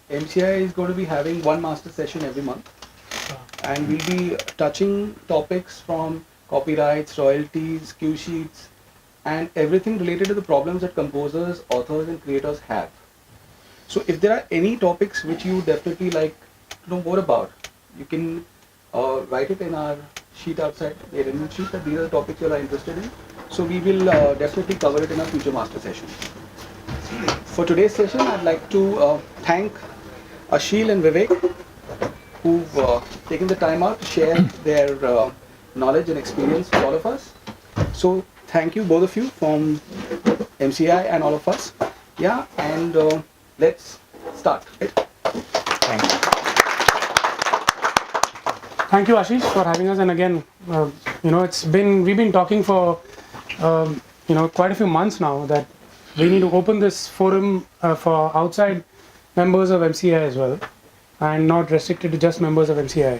MCI is going to be having one master session every month, and we'll be touching topics from copyrights, royalties, cue sheets, and everything related to the problems that composers, authors, and creators have. So, if there are any topics which you definitely like to know more about, you can write it in our sheet outside, the arrangement sheet, that these are the topics you are interested in. So, we will definitely cover it in our future master sessions. For today's session, I'd like to thank Ashil and Viveick, who've taken the time out to share their knowledge and experience with all of us. So thank you, both of you, from MCAI and all of us. Yeah, and let's start. Right? Thank you. Thank you, Ashish, for having us. And again, we've been talking for quite a few months now that we need to open this forum for outside members of MCAI as well, and not restricted to just members of MCAI.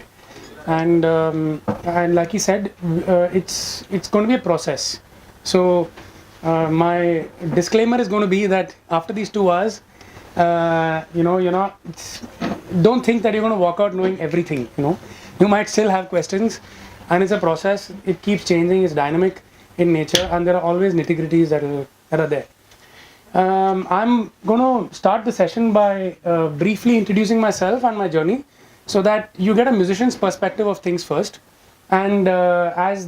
And like he said, it's going to be a process. So my disclaimer is going to be that after these 2 hours, you're not. Don't think that you're going to walk out knowing everything. You might still have questions, and it's a process. It keeps changing. It's dynamic in nature, and there are always nitty-gritties that are there. I'm going to start the session by briefly introducing myself and my journey, so that you get a musician's perspective of things first, and as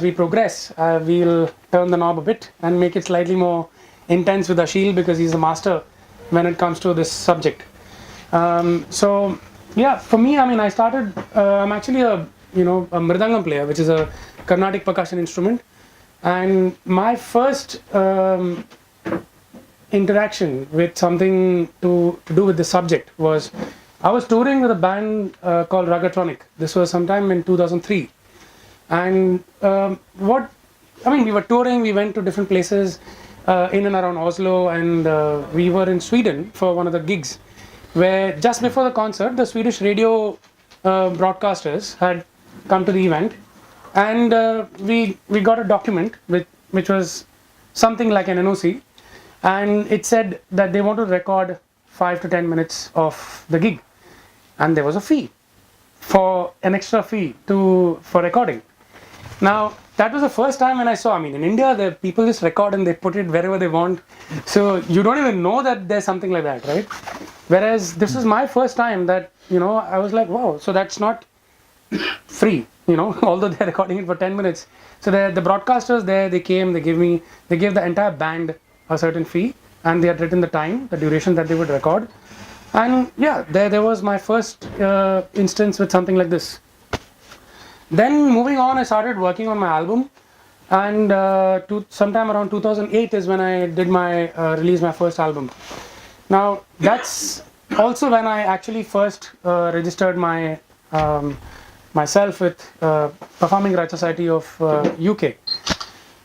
we progress, we'll turn the knob a bit and make it slightly more intense with Ashil, because he's a master when it comes to this subject. So yeah, for me, I started. I'm actually a mridangam player, which is a Carnatic percussion instrument. And my first interaction with something to do with the subject was, I was touring with a band called Rajagopalan. This was sometime in 2003. And we were touring, we went to different places in and around Oslo, and we were in Sweden for one of the gigs, where just before the concert, the Swedish radio broadcasters had come to the event. And we got a document which was something like an NOC, and it said that they want to record 5 to 10 minutes of the gig, and there was a fee, for an extra fee for recording. Now that was the first time when I saw. In India, the people just record and they put it wherever they want, so you don't even know that there's something like that, right? Whereas this is my first time that I was like, wow, so that's not free. Although they're recording it for 10 minutes. So the broadcasters there, they gave the entire band a certain fee, and they had written the time, the duration that they would record. And yeah, there was my first instance with something like this. Then moving on, I started working on my album, and sometime around 2008 is when I did release my first album. Now that's also when I actually first registered myself with Performing Rights Society of UK.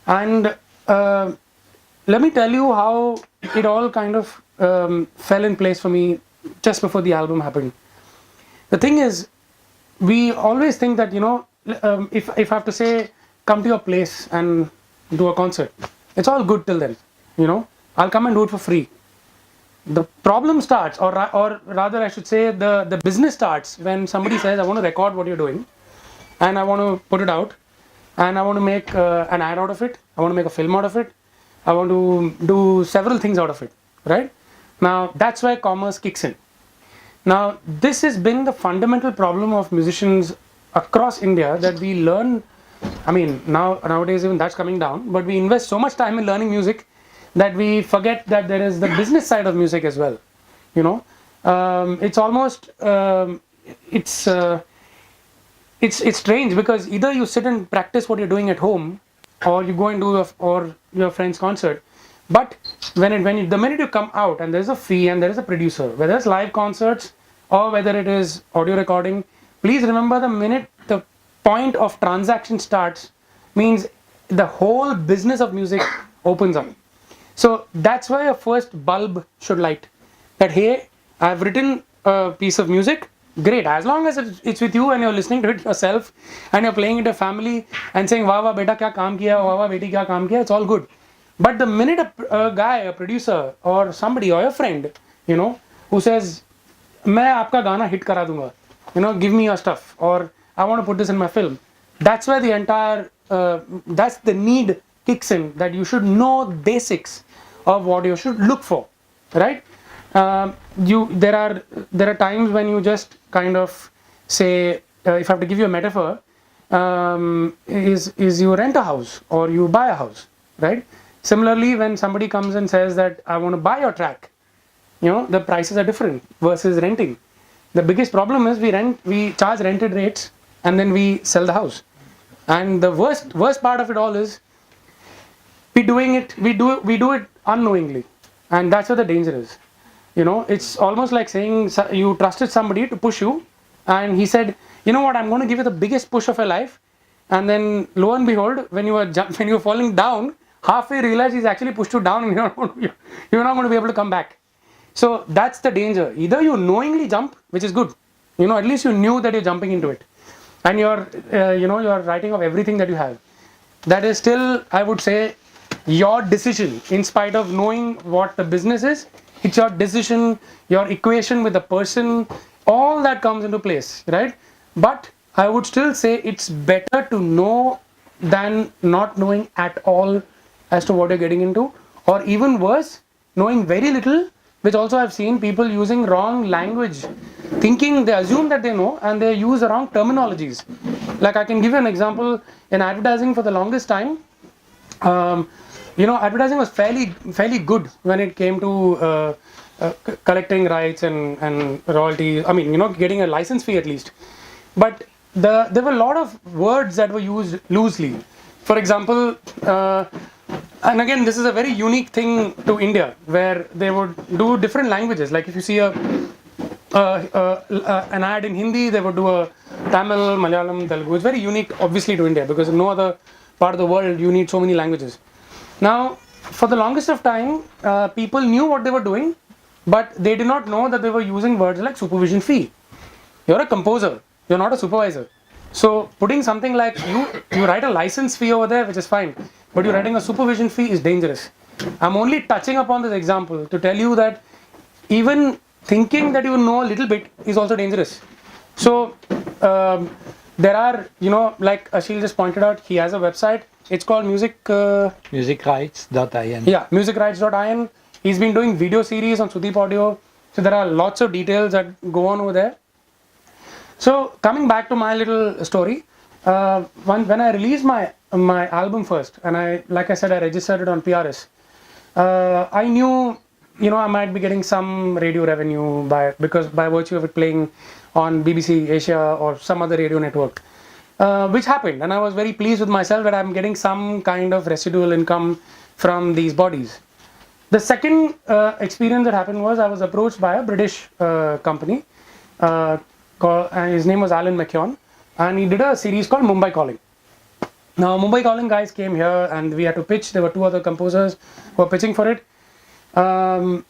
And let me tell you how it all kind of fell in place for me just before the album happened. The thing is, we always think that if I have to say, come to your place and do a concert, it's all good till then. I'll come and do it for free. The problem starts, or rather I should say, the business starts when somebody says, I want to record what you're doing, and I want to put it out, and I want to make an ad out of it, I want to make a film out of it, I want to do several things out of it, right? Now that's where commerce kicks in. Now this has been the fundamental problem of musicians across India, that we learn, nowadays even that's coming down, but we invest so much time in learning music that we forget that there is the business side of music as well. It's almost it's strange, because either you sit and practice what you're doing at home, or you go and do your friend's concert. But the minute you come out and there's a fee and there is a producer, whether it's live concerts or whether it is audio recording, please remember, the minute the point of transaction starts means the whole business of music opens up. So that's why your first bulb should light, that hey, I've written a piece of music, great, as long as it's with you and you're listening to it yourself and you're playing it to your family and saying wah wah beta kya kaam kiya, wah wah beti kya kaam kiya, it's all good. But the minute a guy, a producer or somebody or your friend who says, मैं आपका गाना hit करा दूंगा, give me your stuff, or I want to put this in my film. That's where the entire, that's the need kicks in, that you should know basics of what you should look for, right? There are times when you just kind of say, if I have to give you a metaphor, is you rent a house or you buy a house, right? Similarly, when somebody comes and says that I want to buy your track, the prices are different versus renting. The biggest problem is we charge rented rates and then we sell the house. And the worst part of it all is we do it unknowingly, and that's where the danger is. It's almost like saying you trusted somebody to push you, and he said, you know what, I'm going to give you the biggest push of your life, and then lo and behold, when you were falling down, halfway you realize he's actually pushed you down, and you're not going to be able to come back. So that's the danger. Either you knowingly jump, which is good, at least you knew that you're jumping into it, and you're writing off everything that you have. That is still, I would say, your decision. In spite of knowing what the business is, it's your decision, your equation with the person, all that comes into place, right? But I would still say it's better to know than not knowing at all as to what you're getting into, or even worse, knowing very little, which also I've seen people using wrong language, thinking they assume that they know and they use the wrong terminologies. Like I can give you an example. In advertising, for the longest time, advertising was fairly good when it came to collecting rights and royalties. I mean, getting a license fee at least. But there were a lot of words that were used loosely. For example, and again, this is a very unique thing to India, where they would do different languages. Like if you see an ad in Hindi, they would do a Tamil, Malayalam, Telugu. It's very unique, obviously, to India, because in no other part of the world you need so many languages. Now, for the longest of time, people knew what they were doing, but they did not know that they were using words like supervision fee. You're a composer, you're not a supervisor. So putting something like you write a license fee over there, which is fine, but you're writing a supervision fee is dangerous. I'm only touching upon this example to tell you that even thinking that you know a little bit is also dangerous. So there are, like Ashil just pointed out, he has a website. It's called musicrights.in. Yeah, musicrights.in. He's been doing video series on Sudeep Audio. So there are lots of details that go on over there. So coming back to my little story, when I released my album first, and like I said, I registered it on PRS. I knew, I might be getting some radio revenue by virtue of it playing on BBC Asia or some other radio network, which happened, and I was very pleased with myself that I'm getting some kind of residual income from these bodies. The second experience that happened was I was approached by a British company. And his name was Alan McKeown, and he did a series called Mumbai Calling. Now, Mumbai Calling guys came here, and we had to pitch. There were two other composers who were pitching for it. When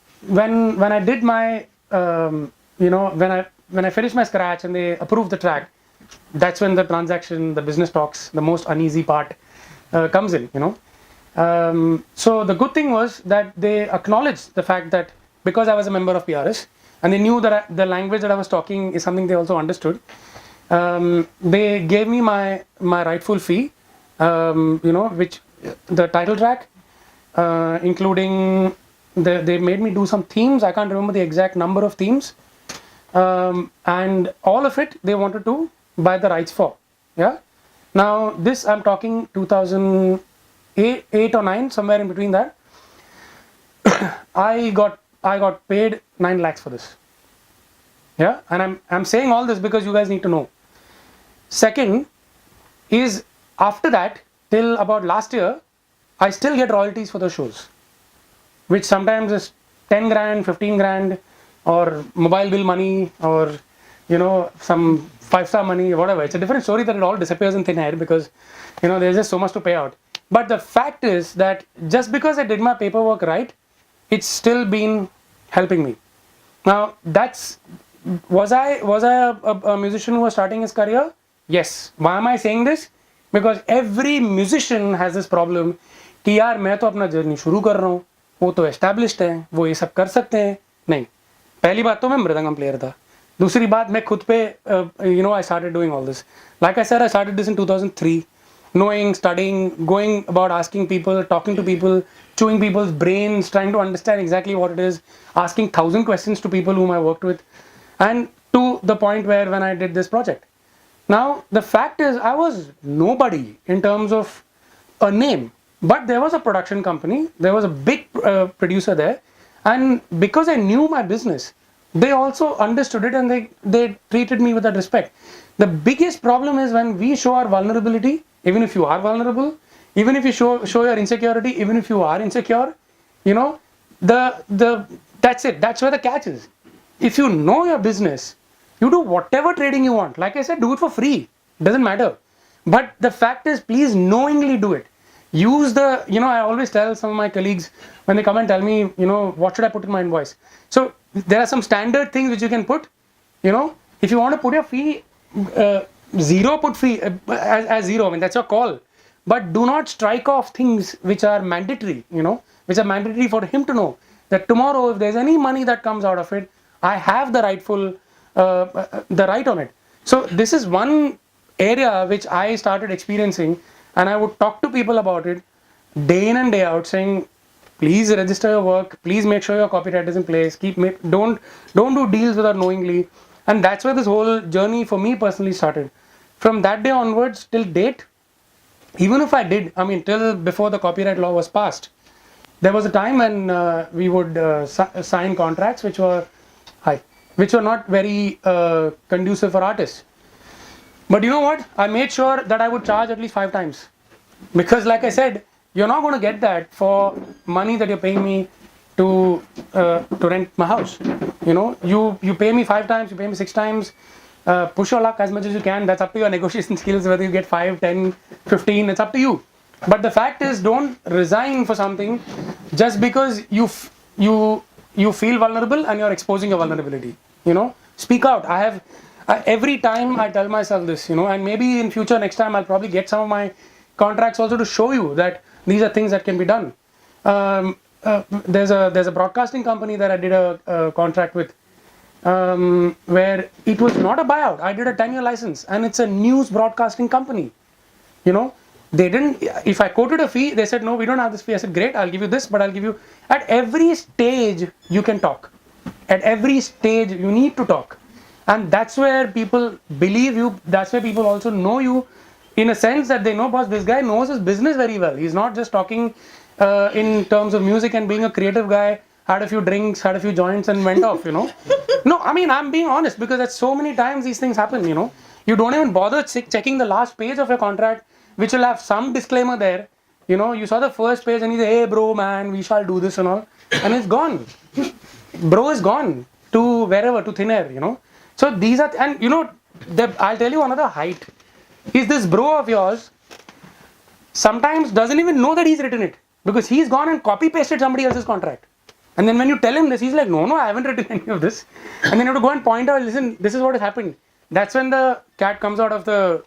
I did my, when I finished my scratch and they approved the track, that's when the transaction, the business talks, the most uneasy part comes in. So the good thing was that they acknowledged the fact that because I was a member of PRS, and they knew that the language that I was talking is something they also understood. They gave me my rightful fee, which the title track, including they made me do some themes. I can't remember the exact number of themes, and all of it they wanted to buy the rights for. Yeah. Now this I'm talking 2008 or 9, somewhere in between that. I got paid 9 lakhs for this. Yeah, and I'm saying all this because you guys need to know. Second is, after that, till about last year, I still get royalties for the shows, which sometimes is 10 grand, 15 grand, or mobile bill money, or some 5-star money, whatever. It's a different story that it all disappears in thin air because there's just so much to pay out. But the fact is that just because I did my paperwork right, it's still been helping me. Now, was I a musician who was starting his career? Yes. Why am I saying this? Because every musician has this problem कि यार मैं तो अपना journey शुरू कर रहा हूँ, वो तो established है, वो ये सब कर सकते हैं. नहीं. पहली बात तो मैं मृदंगम प्लेयर था, दूसरी बात मैं खुद पे I started doing all this. Like I said, I started this in 2003, knowing, studying, going about asking people, talking to people, chewing people's brains, trying to understand exactly what it is, asking 1,000 questions to people whom I worked with, and to the point where when I did this project. Now, the fact is, I was nobody in terms of a name, but there was a production company, there was a big producer there, and because I knew my business, they also understood it and they treated me with that respect. The biggest problem is when we show our vulnerability, even if you are vulnerable, even if you show your insecurity, even if you are insecure, that's it. That's where the catch is. If you know your business, you do whatever trading you want. Like I said, do it for free. Doesn't matter. But the fact is, please knowingly do it. Use the, I always tell some of my colleagues when they come and tell me, what should I put in my invoice? So there are some standard things which you can put. If you want to put your fee, zero, put fee as zero. I mean, that's your call. But do not strike off things which are mandatory, which are mandatory for him to know that tomorrow, if there's any money that comes out of it, I have the the right on it. So this is one area which I started experiencing, and I would talk to people about it day in and day out, saying, please register your work, please make sure your copyright is in place, don't do deals without knowingly. And that's where this whole journey for me personally started. From that day onwards till date, even if I did, till before the copyright law was passed, there was a time when we would sign contracts which were not very conducive for artists. But you know what? I made sure that I would charge at least 5 times. Because like I said, you're not going to get that for money that you're paying me to rent my house. You pay me 5 times, you pay me 6 times, push your luck as much as you can. That's up to your negotiation skills, whether you get 5, 10, 15, it's up to you. But the fact is, don't resign for something just because you feel vulnerable and you're exposing your vulnerability. Speak out. Every time I tell myself this, and maybe in future, next time I'll probably get some of my contracts also to show you that these are things that can be done. There's a broadcasting company that I did a contract with, where it was not a buyout. I did a 10-year license, and it's a news broadcasting company. They didn't, if I quoted a fee, they said, no, we don't have this fee. I said, great, I'll give you this, but I'll give you, at every stage, you can talk. At every stage, you need to talk. And that's where people believe you, that's where people also know you, in a sense that they know, boss, this guy knows his business very well. He's not just talking in terms of music and being a creative guy, had a few drinks, had a few joints and went off, No, I'm being honest, because that's so many times these things happen, You don't even bother checking the last page of your contract, which will have some disclaimer there. You saw the first page and you say, hey bro, man, we shall do this and all. And it's gone. Bro is gone to wherever, to thin air, So these are, and I'll tell you another height. Is this bro of yours sometimes doesn't even know that he's written it, because he's gone and copy pasted somebody else's contract. And then when you tell him this, he's like, no, I haven't written any of this. And then you have to go and point out, listen, this is what has happened. That's when the cat comes out of the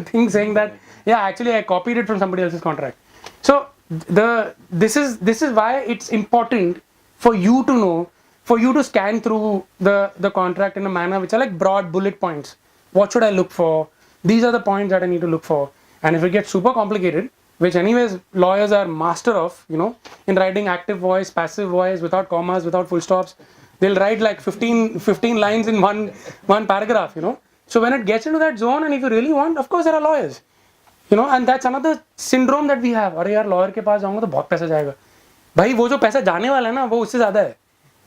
thing saying that, yeah, actually I copied it from somebody else's contract. So this is why it's important for you to know, for you to scan through the contract in a manner which are like broad bullet points. What should I look for? These are the points that I need to look for. And if it gets super complicated, which anyways lawyers are master of, in writing active voice, passive voice, without commas, without full stops, they'll write like 15 lines in one paragraph, So when it gets into that zone, and if you really want, of course there are lawyers, and that's another syndrome that we have. अरे यार lawyer के पास जाऊँगा तो बहुत पैसा जाएगा. भाई वो जो पैसा जाने वाला है ना, वो उससे ज़्यादा है.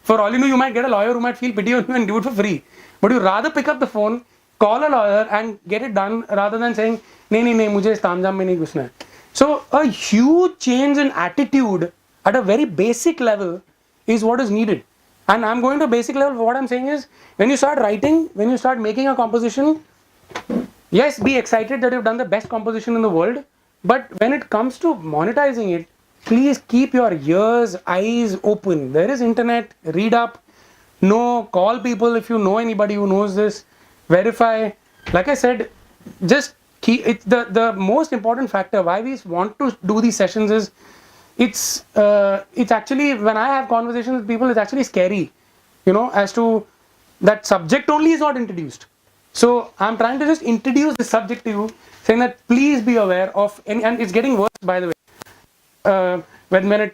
For all you know, you might get a lawyer who might feel pity on you and do it for free. But you rather pick up the phone, call a lawyer and get it done rather than saying, नहीं, मुझे इस तामझाम में नहीं घुसना है. So a huge change in attitude at a very basic level is what is needed. And I'm going to a basic level. What I'm saying is, when you start writing, when you start making a composition, yes, be excited that you've done the best composition in the world. But when it comes to monetizing it, please keep your ears, eyes open. There is internet, read up, call people if you know anybody who knows this, verify. Like I said, just keep it. The most important factor why we want to do these sessions is, it's actually, when I have conversations with people, it's actually scary. as to that subject only is not introduced. So I'm trying to just introduce the subject to you, saying that please be aware of, and it's getting worse, by the way. When it's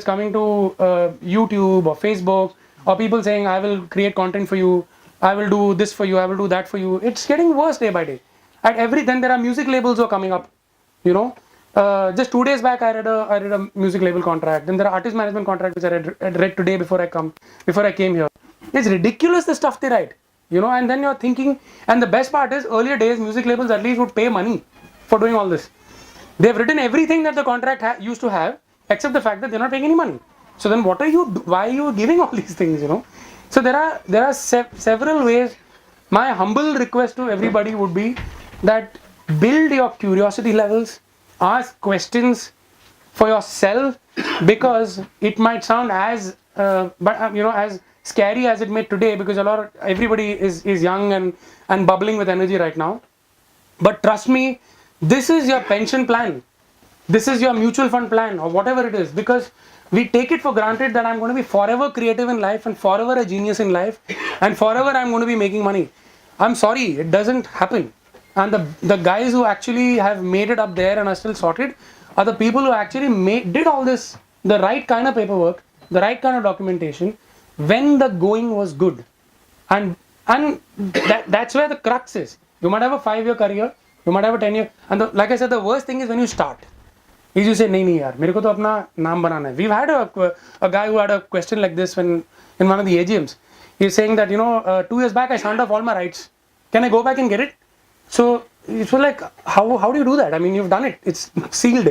coming to YouTube or Facebook, or people saying I will create content for you, I will do this for you, I will do that for you. It's getting worse day by day. Then there are music labels who are coming up. Just 2 days back I read a music label contract. Then there are artist management contracts which I read today before I came here. It's ridiculous the stuff they write. And then you're thinking, and the best part is earlier days music labels at least would pay money for doing all this. They've written everything that the contract used to have, except the fact that they're not paying any money. So then why are you giving all these things, So there are several ways. My humble request to everybody would be that build your curiosity levels, ask questions for yourself, because it might sound as as scary as it may today, because everybody is young and bubbling with energy right now. But trust me, this is your pension plan, this is your mutual fund plan, or whatever it is, because we take it for granted that I'm going to be forever creative in life and forever a genius in life and forever I'm going to be making money. I'm sorry, it doesn't happen. And the guys who actually have made it up there and are still sorted are the people who actually did all this, the right kind of paperwork, the right kind of documentation, when the going was good. And that's where the crux is. You might have a 5-year career, you might have a 10-year, and like I said, the worst thing is when you start. Is you say, nahi yaar, mere ko to apna naam banana hai. We've had a guy who had a question like this in one of the AGMs. He's saying that 2 years back I signed off all my rights. Can I go back and get it? So it's like, how do you do that? I mean, you've done it. It's sealed,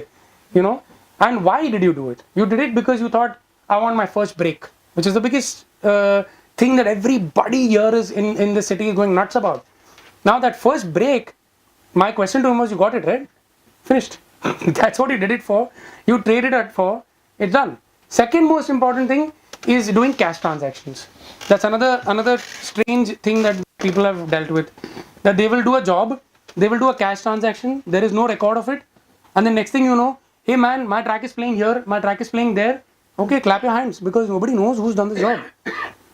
And why did you do it? You did it because you thought, I want my first break, which is the biggest thing that everybody here is in the city is going nuts about. Now that first break, my question to him was, you got it, right? Finished. That's what you did it for. You traded it for. It's done. Second most important thing is doing cash transactions. That's another strange thing that people have dealt with. That they will do a job, they will do a cash transaction, there is no record of it, and then next thing you know, hey man, my track is playing here, my track is playing there. Okay, clap your hands, because nobody knows who's done this job.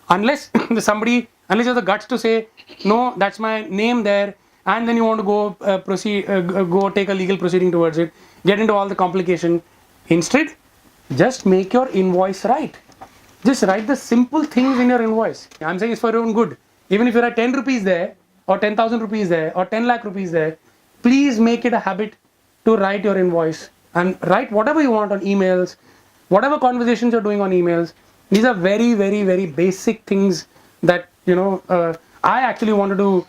Unless you have the guts to say, no, that's my name there, and then you want to go go take a legal proceeding towards it, get into all the complication. Instead, just make your invoice right. Just write the simple things in your invoice. I'm saying it's for your own good. Even if you write 10 rupees there, or 10,000 rupees there, or 10 lakh rupees there, please make it a habit to write your invoice and write whatever you want on emails, whatever conversations you're doing on emails. These are very, very, very basic things that I actually wanted to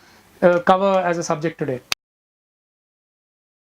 cover as a subject today.